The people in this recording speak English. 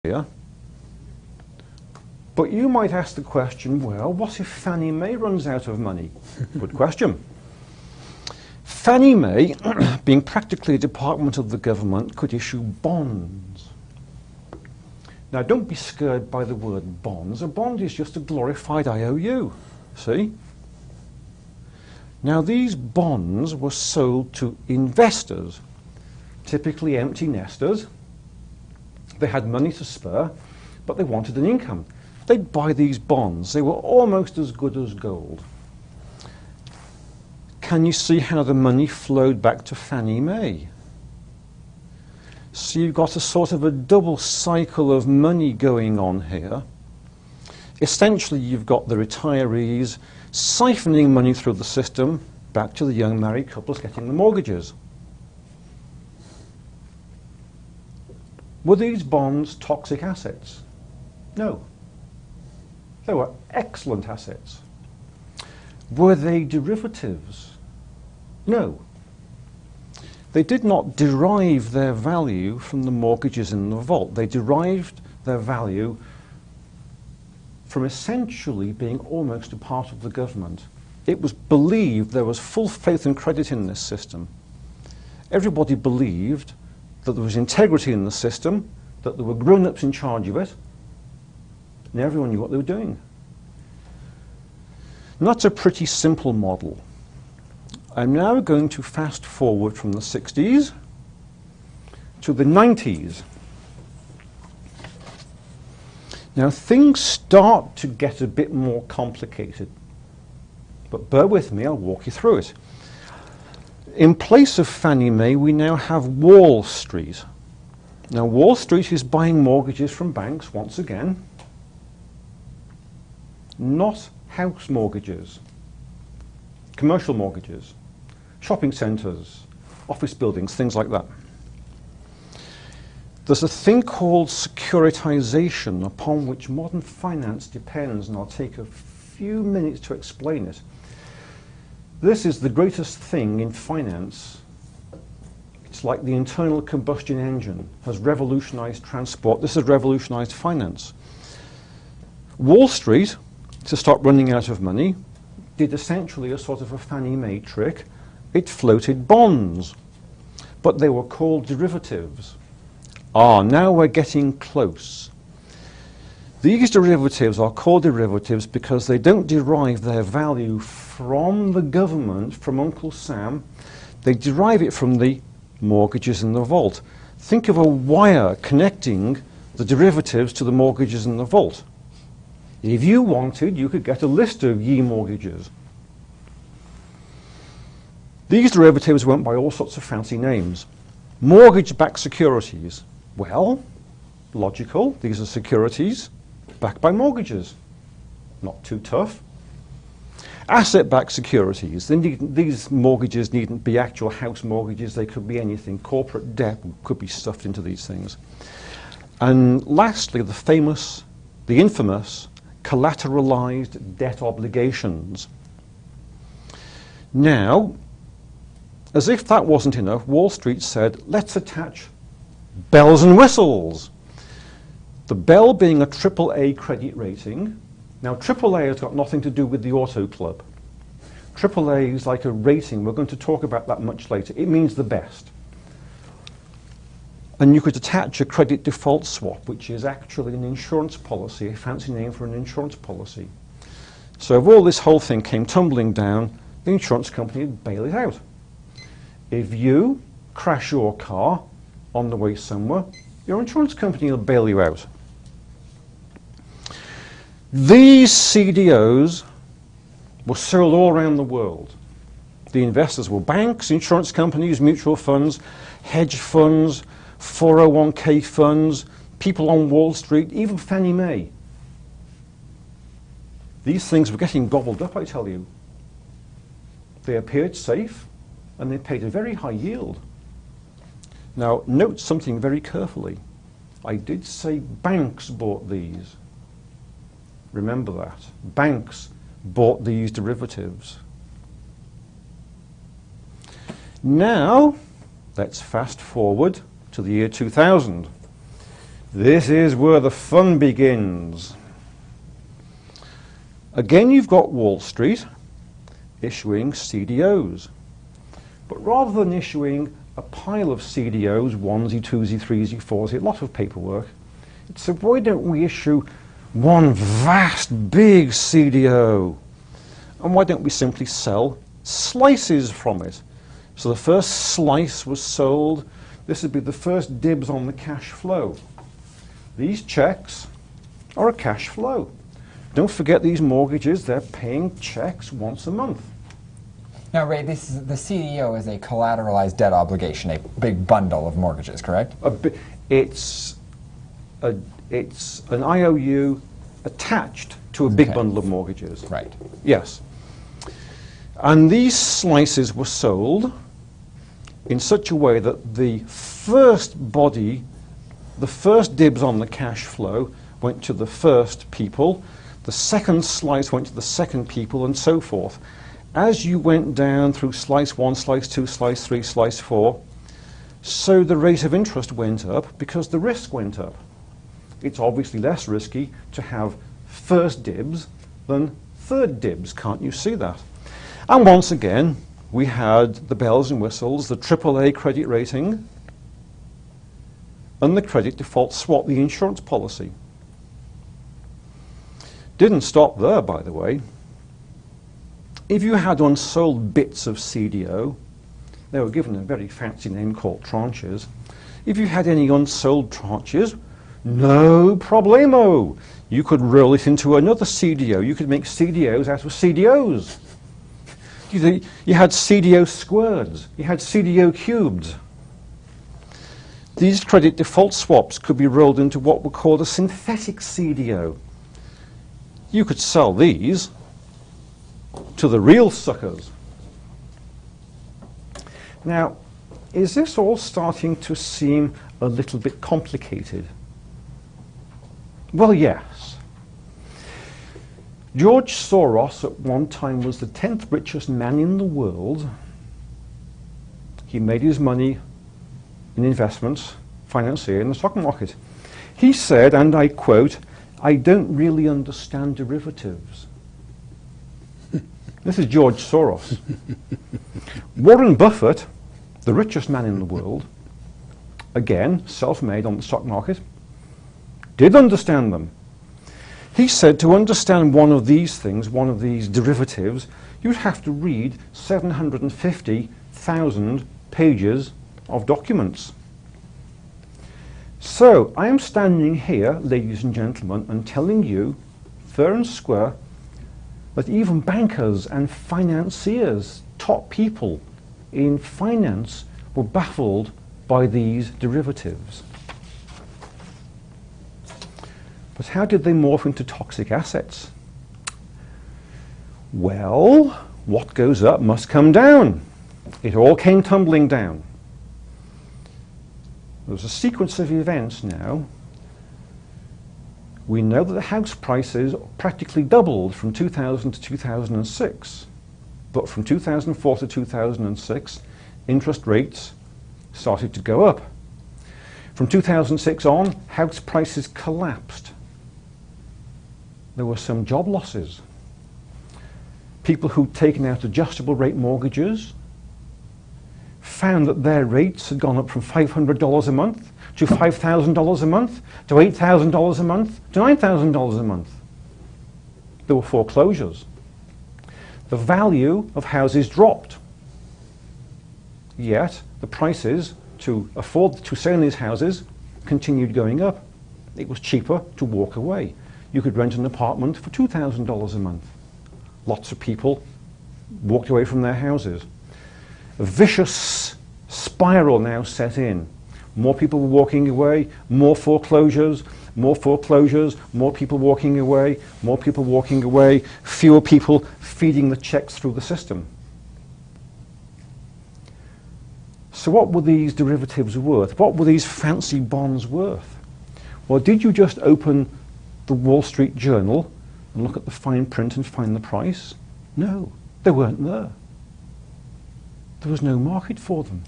here. But you might ask the question, well, what if Fannie Mae runs out of money? Good question. Fannie Mae, being practically a department of the government, could issue bonds. Now, don't be scared by the word bonds. A bond is just a glorified IOU, see? Now, these bonds were sold to investors, typically empty nesters. They had money to spare, but they wanted an income. They'd buy these bonds. They were almost as good as gold. Can you see how the money flowed back to Fannie Mae? So you've got a sort of a double cycle of money going on here. Essentially, you've got the retirees siphoning money through the system back to the young married couples getting the mortgages. Were these bonds toxic assets? No. They were excellent assets. Were they derivatives? No. They did not derive their value from the mortgages in the vault. They derived their value from essentially being almost a part of the government. It was believed there was full faith and credit in this system. Everybody believed that there was integrity in the system, that there were grown-ups in charge of it, and everyone knew what they were doing. And that's a pretty simple model. I'm now going to fast forward from the 60s to the 90s. Now, things start to get a bit more complicated, but bear with me, I'll walk you through it. In place of Fannie Mae, we now have Wall Street. Now, Wall Street is buying mortgages from banks, once again, not house mortgages, commercial mortgages, shopping centres, office buildings, things like that. There's a thing called securitization upon which modern finance depends, and I'll take a few minutes to explain it. This is the greatest thing in finance. It's like the internal combustion engine has revolutionized transport. This has revolutionized finance. Wall Street, to stop running out of money, did essentially a sort of a Fannie Mae trick. It floated bonds, but they were called derivatives. Now we're getting close. These derivatives are called derivatives because they don't derive their value from the government, from Uncle Sam. They derive it from the mortgages in the vault. Think of a wire connecting the derivatives to the mortgages in the vault. If you wanted, you could get a list of ye mortgages. These derivatives went by all sorts of fancy names. Mortgage-backed securities. Well, logical. These are securities backed by mortgages. Not too tough. Asset-backed securities. These mortgages needn't be actual house mortgages. They could be anything. Corporate debt could be stuffed into these things. And lastly, the infamous collateralized debt obligations. Now, as if that wasn't enough, Wall Street said, let's attach bells and whistles. The bell being a AAA credit rating. Now, AAA has got nothing to do with the Auto Club. AAA is like a rating. We're going to talk about that much later. It means the best. And you could attach a credit default swap, which is actually an insurance policy, a fancy name for an insurance policy. So if all this whole thing came tumbling down, the insurance company would bail it out. If you crash your car on the way somewhere, your insurance company will bail you out. These CDOs were sold all around the world. The investors were banks, insurance companies, mutual funds, hedge funds, 401k funds, people on Wall Street, even Fannie Mae. These things were getting gobbled up, I tell you. They appeared safe, and they paid a very high yield. Now, note something very carefully. I did say banks bought these. Remember that. Banks bought these derivatives. Now, let's fast forward to the year 2000. This is where the fun begins. Again, you've got Wall Street issuing CDOs. But rather than issuing a pile of CDOs, onesie, twosie, threesie, foursie, a lot of paperwork, it said, why don't we issue one vast big CDO? And why don't we simply sell slices from it? So the first slice was sold. This would be the first dibs on the cash flow. These checks are a cash flow. Don't forget these mortgages, they're paying checks once a month. Now, Ray, the CDO is a collateralized debt obligation, a big bundle of mortgages, correct? It's an IOU attached to a big bundle of mortgages. Right. Yes. And these slices were sold in such a way that the first body, the first dibs on the cash flow went to the first people, the second slice went to the second people, and so forth. As you went down through slice 1, slice 2, slice 3, slice 4, so the rate of interest went up because the risk went up. It's obviously less risky to have first dibs than third dibs, can't you see that? And once again, we had the bells and whistles, the AAA credit rating, and the credit default swap, the insurance policy. Didn't stop there, by the way. If you had unsold bits of CDO, they were given a very fancy name called tranches. If you had any unsold tranches, no problemo. You could roll it into another CDO. You could make CDOs out of CDOs. You had CDO squareds. You had CDO cubed. These credit default swaps could be rolled into what were called a synthetic CDO. You could sell these to the real suckers. Now, is this all starting to seem a little bit complicated? Well, yes. George Soros at one time was the 10th richest man in the world. He made his money in investments, financier in the stock market. He said, and I quote, "I don't really understand derivatives." This is George Soros. Warren Buffett, the richest man in the world, again, self-made on the stock market, did understand them. He said to understand one of these things, one of these derivatives, you'd have to read 750,000 pages of documents. So I am standing here, ladies and gentlemen, and telling you, fair and square, that even bankers and financiers, top people in finance, were baffled by these derivatives. But how did they morph into toxic assets? Well, what goes up must come down. It all came tumbling down. There's a sequence of events now. We know that the house prices practically doubled from 2000 to 2006. But from 2004 to 2006, interest rates started to go up. From 2006 on, house prices collapsed. There were some job losses. People who'd taken out adjustable rate mortgages found that their rates had gone up from $500 a month to $5,000 a month to $8,000 a month to $9,000 a month. There were foreclosures. The value of houses dropped. Yet the prices to afford to sell in these houses continued going up. It was cheaper to walk away. You could rent an apartment for $2,000 a month. Lots of people walked away from their houses. A vicious spiral now set in. More people were walking away, more foreclosures, more foreclosures, more people walking away, more people walking away, fewer people feeding the checks through the system. So what were these derivatives worth? What were these fancy bonds worth? Well, did you just open the Wall Street Journal and look at the fine print and find the price? No, they weren't there. There was no market for them.